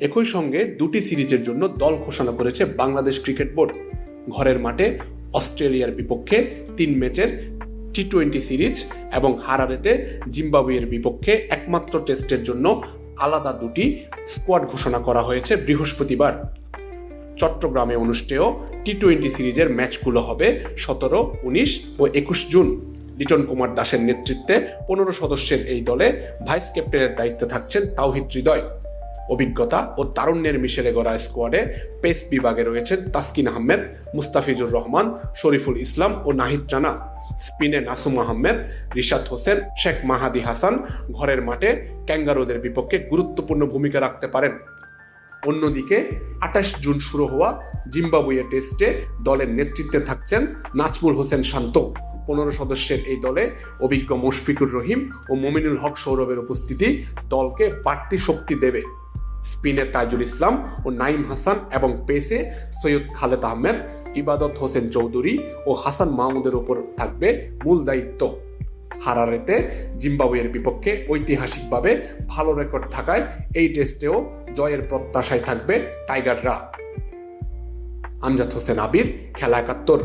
একই সঙ্গে দুটি সিরিজের জন্য দল ঘোষণা করেছে বাংলাদেশ ক্রিকেট বোর্ড। ঘরের মাঠে অস্ট্রেলিয়ার বিপক্ষে 3 ম্যাচের টি-20 সিরিজ এবং হারারেতে জিম্বাবুয়ের বিপক্ষে একমাত্র টেস্টের জন্য আলাদা দুটি স্কোয়াড ঘোষণা করা হয়েছে বৃহস্পতিবার। চট্টগ্রামে অনুষ্ঠেয় টি-20 সিরিজের ম্যাচগুলো হবে 17, 19 ও 21 জুন। লিটন কুমার দাসের নেতৃত্বে 15 সদস্যের এই দলে ভাইস ক্যাপ্টেনের দায়িত্বে থাকছেন তাওহিদ হৃদয়। অভিজ্ঞতা ও তারুণ্যের মিশেলে গড়া স্কোয়াডে পেস বিভাগে রয়েছেন তাসকিন আহমেদ, মুস্তাফিজুর রহমান, শরীফুল ইসলাম ও নাহিদ রানা। স্পিনে নাসুম আহমেদ, রিশাদ হোসেন, শেখ মাহাদি হাসান ঘরের মাঠে ক্যাঙ্গারুদের বিপক্ষে গুরুত্বপূর্ণ ভূমিকা রাখতে পারেন। অন্যদিকে 28 জুন শুরু হওয়া জিম্বাবুয়ে টেস্টে দলের নেতৃত্বে থাকছেন নাজমুল হোসেন শান্ত। 15 সদস্যের এই দলে অভিজ্ঞ মুশফিকুর রহিম ও মমিনুল হক সৌরভের উপস্থিতি দলকে বাড়তি শক্তি দেবে। স্পিনে তাইজুল ইসলাম ও নাইম হাসান এবং পেসে সৈয়দ খালেদ আহমেদ, ইবাদত হোসেন চৌধুরী ও হাসান মাহমুদের উপর থাকবে মূল দায়িত্ব। হারারেতে জিম্বাবুয়ের বিপক্ষে ঐতিহাসিকভাবে ভালো রেকর্ড থাকায় এই টেস্টেও জয়ের প্রত্যাশায় থাকবে টাইগাররা। আমজাদ হোসেন আবির, খেলা 71।